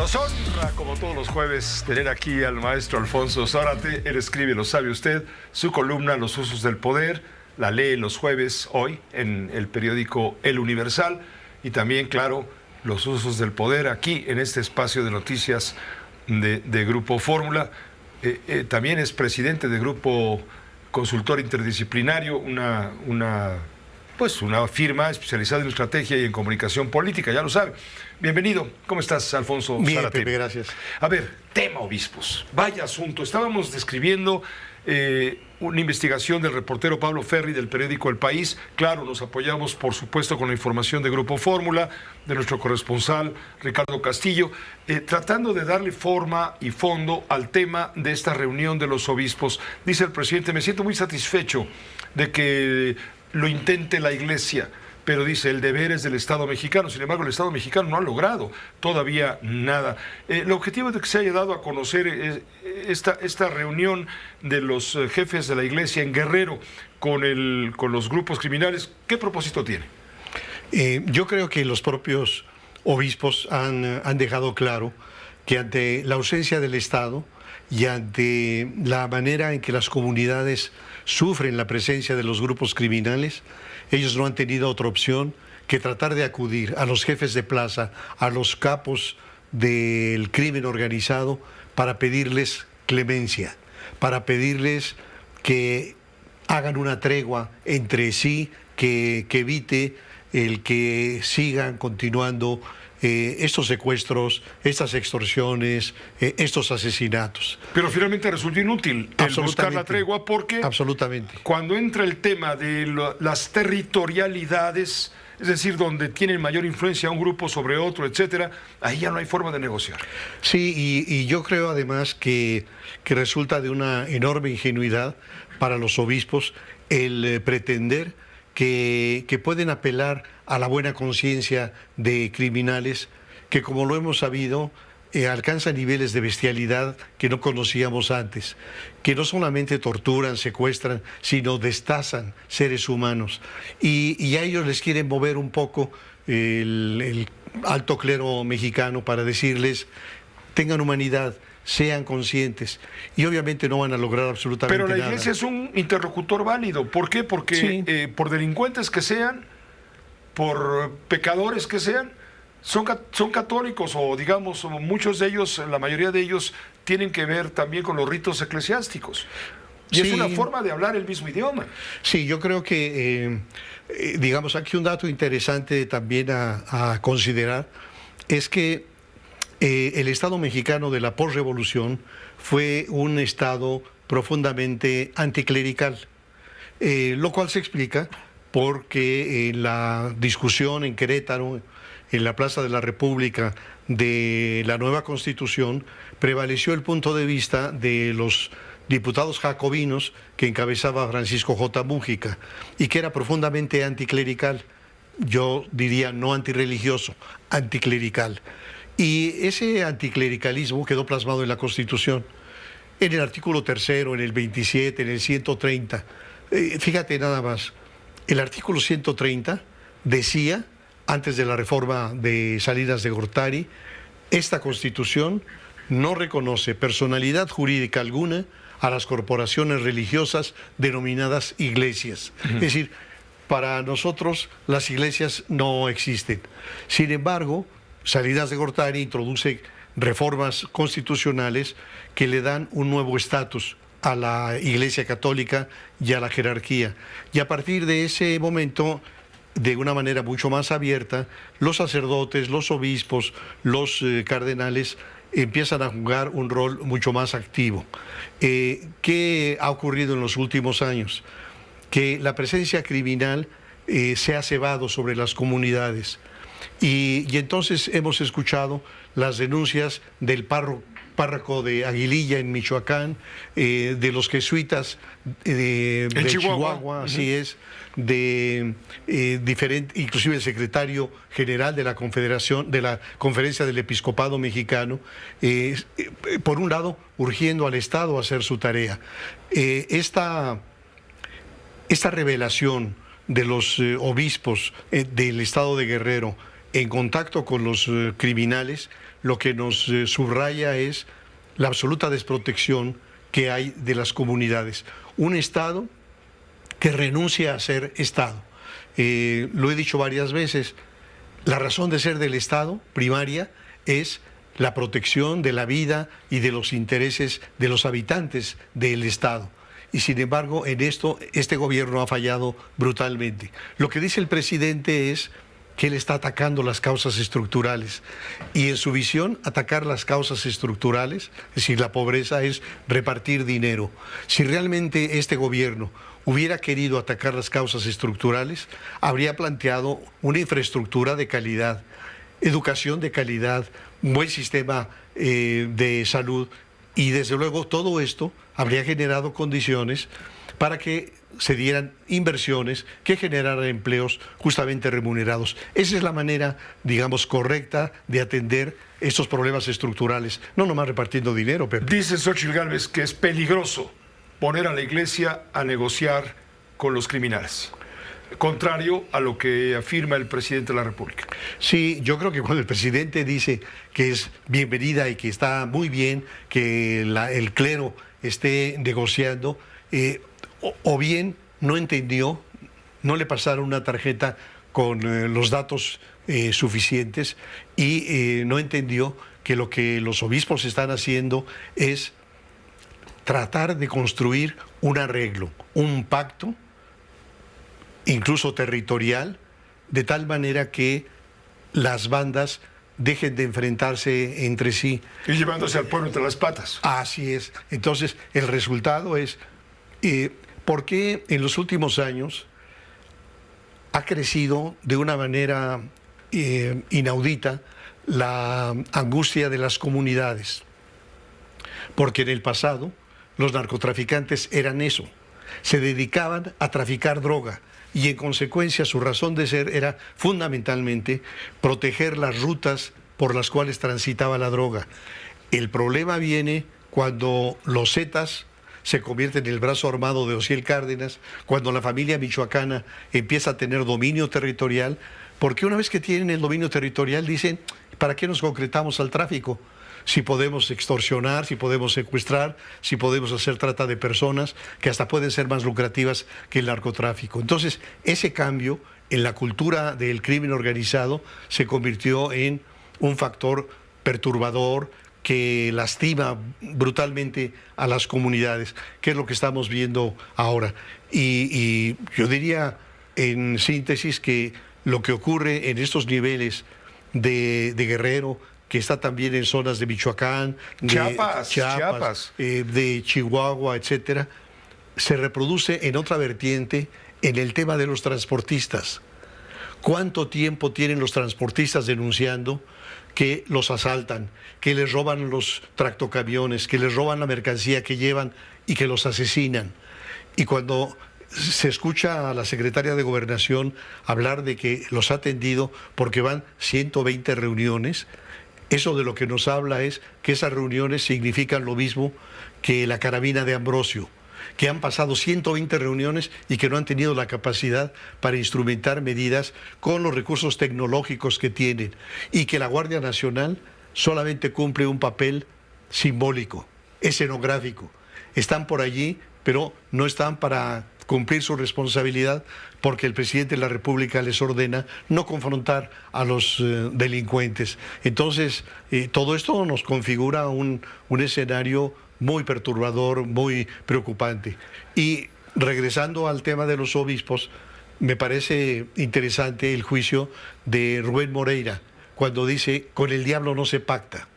Nos honra, como todos los jueves, tener aquí al maestro Alfonso Zárate. Él escribe, lo sabe usted, su columna Los usos del poder. La lee los jueves, hoy, en el periódico El Universal. Y también, claro, Los usos del poder, aquí, en este espacio de noticias de Grupo Fórmula. También es presidente de Grupo Consultor Interdisciplinario, una firma especializada en estrategia y en comunicación política, ya lo sabe. Bienvenido. ¿Cómo estás, Alfonso Bien, Zárate? Pepe, gracias. A ver, tema obispos. Vaya asunto. Estábamos describiendo una investigación del reportero Pablo Ferri del periódico El País. Claro, nos apoyamos, por supuesto, con la información de Grupo Fórmula, de nuestro corresponsal Ricardo Castillo, tratando de darle forma y fondo al tema de esta reunión de los obispos. Dice el presidente, me siento muy satisfecho de que lo intente la Iglesia, pero dice, el deber es del Estado mexicano. Sin embargo, el Estado mexicano no ha logrado todavía nada. El objetivo de que se haya dado a conocer esta reunión de los jefes de la Iglesia en Guerrero con los grupos criminales, ¿qué propósito tiene? Yo creo que los propios obispos han dejado claro que ante la ausencia del Estado y ante la manera en que las comunidades sufren la presencia de los grupos criminales, ellos no han tenido otra opción que tratar de acudir a los jefes de plaza, a los capos del crimen organizado, para pedirles clemencia, para pedirles que hagan una tregua entre sí, que evite el que sigan continuando estos secuestros, estas extorsiones, estos asesinatos. Pero finalmente resulta inútil el buscar la tregua porque cuando entra el tema de las territorialidades, es decir, donde tienen mayor influencia un grupo sobre otro, etcétera, ahí ya no hay forma de negociar. Sí, y yo creo además que resulta de una enorme ingenuidad para los obispos el pretender que pueden apelar a la buena conciencia de criminales que, como lo hemos sabido, alcanzan niveles de bestialidad que no conocíamos antes, que no solamente torturan, secuestran, sino destazan seres humanos. Y a ellos les quieren mover un poco el alto clero mexicano para decirles, tengan humanidad, sean conscientes, y obviamente no van a lograr absolutamente nada. Pero la Iglesia es un interlocutor válido. ¿Por qué? Porque sí, por delincuentes que sean, por pecadores que sean, son católicos, o digamos, muchos de ellos, la mayoría de ellos, tienen que ver también con los ritos eclesiásticos. Y sí, es una forma de hablar el mismo idioma. Sí, yo creo que, digamos, aquí un dato interesante también a considerar es que el Estado mexicano de la posrevolución fue un Estado profundamente anticlerical, lo cual se explica porque en la discusión en Querétaro, en la Plaza de la República, de la nueva Constitución, prevaleció el punto de vista de los diputados jacobinos que encabezaba Francisco J. Mújica y que era profundamente anticlerical, yo diría no antirreligioso, anticlerical. Y ese anticlericalismo quedó plasmado en la Constitución, en el artículo 3º, en el 27, en el 130. Fíjate nada más, el artículo 130 decía, antes de la reforma de Salinas de Gortari, esta Constitución no reconoce personalidad jurídica alguna a las corporaciones religiosas denominadas iglesias. Es decir, para nosotros las iglesias no existen. Sin embargo, Salinas de Gortari introduce reformas constitucionales que le dan un nuevo estatus a la Iglesia Católica y a la jerarquía. Y a partir de ese momento, de una manera mucho más abierta, los sacerdotes, los obispos, los cardenales empiezan a jugar un rol mucho más activo. ¿Qué ha ocurrido en los últimos años? Que la presencia criminal se ha cebado sobre las comunidades. Y entonces hemos escuchado las denuncias del párroco de Aguililla en Michoacán, de los jesuitas de Chihuahua, así es, de inclusive el secretario general de la Confederación, de la Conferencia del Episcopado Mexicano, por un lado, urgiendo al Estado a hacer su tarea. Esta revelación de los obispos del Estado de Guerrero en contacto con los criminales, lo que nos subraya es la absoluta desprotección que hay de las comunidades. Un Estado que renuncia a ser Estado. Lo he dicho varias veces, la razón de ser del Estado primaria es la protección de la vida y de los intereses de los habitantes del Estado. Y sin embargo, en esto, este gobierno ha fallado brutalmente. Lo que dice el presidente es que él está atacando las causas estructurales. Y en su visión, atacar las causas estructurales, es decir, la pobreza, es repartir dinero. Si realmente este gobierno hubiera querido atacar las causas estructurales, habría planteado una infraestructura de calidad, educación de calidad, un buen sistema de salud, y desde luego todo esto habría generado condiciones para que se dieran inversiones que generaran empleos justamente remunerados. Esa es la manera, digamos, correcta de atender estos problemas estructurales, no nomás repartiendo dinero, Pepe. Dice Xóchitl Gálvez que es peligroso poner a la Iglesia a negociar con los criminales, contrario a lo que afirma el presidente de la República. Sí, yo creo que cuando el presidente dice que es bienvenida y que está muy bien que el clero esté negociando, o bien no entendió, no le pasaron una tarjeta con los datos suficientes y no entendió que lo que los obispos están haciendo es tratar de construir un arreglo, un pacto, incluso territorial, de tal manera que las bandas dejen de enfrentarse entre sí. Y llevándose al pueblo entre las patas. Así es. Entonces, el resultado es, ¿por qué en los últimos años ha crecido de una manera inaudita la angustia de las comunidades? Porque en el pasado los narcotraficantes eran eso, se dedicaban a traficar droga y en consecuencia su razón de ser era fundamentalmente proteger las rutas por las cuales transitaba la droga. El problema viene cuando los Zetas se convierten en el brazo armado de Osiel Cárdenas, cuando la familia michoacana empieza a tener dominio territorial, porque una vez que tienen el dominio territorial dicen, ¿para qué nos concretamos al tráfico? Si podemos extorsionar, si podemos secuestrar, si podemos hacer trata de personas, que hasta pueden ser más lucrativas que el narcotráfico. Entonces, ese cambio en la cultura del crimen organizado se convirtió en un factor perturbador que lastima brutalmente a las comunidades, que es lo que estamos viendo ahora. Y yo diría, en síntesis, que lo que ocurre en estos niveles de Guerrero, que está también en zonas de Michoacán, de Chiapas. De Chihuahua, etcétera, se reproduce en otra vertiente, en el tema de los transportistas. ¿Cuánto tiempo tienen los transportistas denunciando que los asaltan, que les roban los tractocamiones, que les roban la mercancía que llevan y que los asesinan? Y cuando se escucha a la secretaria de Gobernación hablar de que los ha atendido porque van 120 reuniones, eso de lo que nos habla es que esas reuniones significan lo mismo que la carabina de Ambrosio, que han pasado 120 reuniones y que no han tenido la capacidad para instrumentar medidas con los recursos tecnológicos que tienen, y que la Guardia Nacional solamente cumple un papel simbólico, escenográfico. Están por allí, pero no están para cumplir su responsabilidad, porque el presidente de la República les ordena no confrontar a los delincuentes. Entonces, todo esto nos configura un escenario muy perturbador, muy preocupante. Y regresando al tema de los obispos, me parece interesante el juicio de Rubén Moreira, cuando dice, con el diablo no se pacta.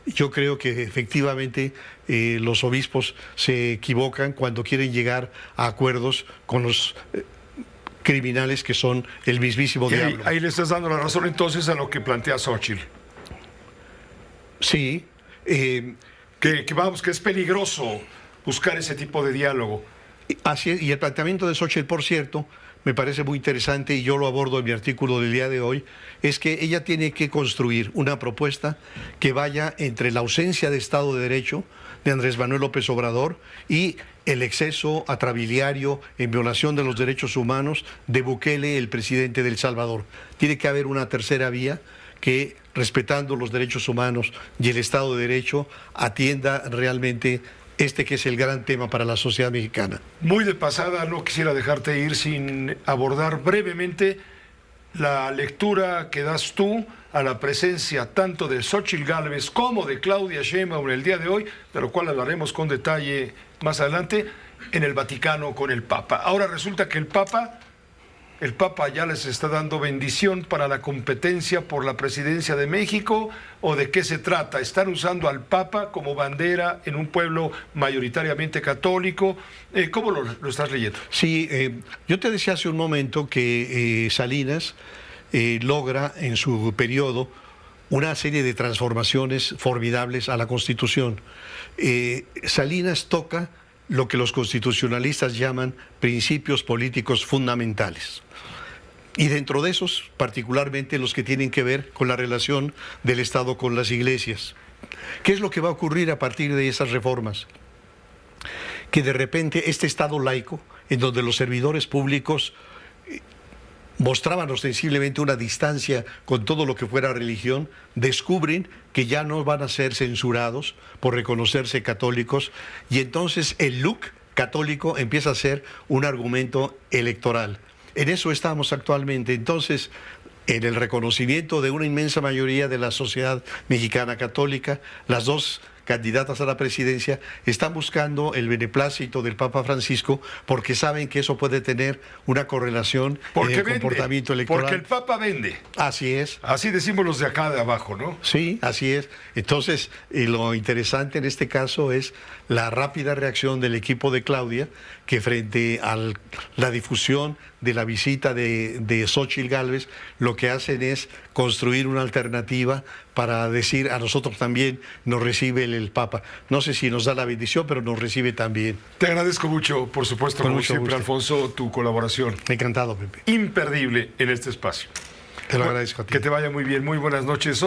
Yo creo que efectivamente los obispos se equivocan cuando quieren llegar a acuerdos con los criminales que son el mismísimo diablo. Ahí le estás dando la razón entonces a lo que plantea Xóchitl. Sí. Que es peligroso buscar ese tipo de diálogo. Así es, y el planteamiento de Xóchitl, por cierto, me parece muy interesante, y yo lo abordo en mi artículo del día de hoy, es que ella tiene que construir una propuesta que vaya entre la ausencia de Estado de Derecho de Andrés Manuel López Obrador y el exceso atrabiliario en violación de los derechos humanos de Bukele, el presidente de El Salvador. Tiene que haber una tercera vía que, respetando los derechos humanos y el Estado de Derecho, atienda realmente que es el gran tema para la sociedad mexicana. Muy de pasada, no quisiera dejarte ir sin abordar brevemente la lectura que das tú a la presencia tanto de Xóchitl Gálvez como de Claudia Sheinbaum en el día de hoy, de lo cual hablaremos con detalle más adelante, en el Vaticano con el Papa. Ahora resulta que el Papa ya les está dando bendición para la competencia por la presidencia de México, ¿o de qué se trata? ¿Están usando al Papa como bandera en un pueblo mayoritariamente católico? ¿Cómo lo estás leyendo? Sí, yo te decía hace un momento que Salinas logra en su periodo una serie de transformaciones formidables a la Constitución. Salinas toca lo que los constitucionalistas llaman principios políticos fundamentales. Y dentro de esos, particularmente los que tienen que ver con la relación del Estado con las iglesias. ¿Qué es lo que va a ocurrir a partir de esas reformas? Que de repente este Estado laico, en donde los servidores públicos mostraban ostensiblemente una distancia con todo lo que fuera religión, descubren que ya no van a ser censurados por reconocerse católicos, y entonces el look católico empieza a ser un argumento electoral. En eso estamos actualmente. Entonces, en el reconocimiento de una inmensa mayoría de la sociedad mexicana católica, las dos candidatas a la presidencia están buscando el beneplácito del Papa Francisco, porque saben que eso puede tener una correlación en el comportamiento electoral. Porque el Papa vende. Así es. Así decimos los de acá de abajo, ¿no? Sí, así es. Entonces, lo interesante en este caso es la rápida reacción del equipo de Claudia, que frente a la difusión de la visita de Xóchitl Gálvez, lo que hacen es construir una alternativa para decir: a nosotros también nos recibe el Papa. No sé si nos da la bendición, pero nos recibe también. Te agradezco mucho, por supuesto, como siempre, Alfonso, tu colaboración. Encantado, Pepe. Imperdible en este espacio. Te lo agradezco a ti. Que te vaya muy bien. Muy buenas noches, Oscar.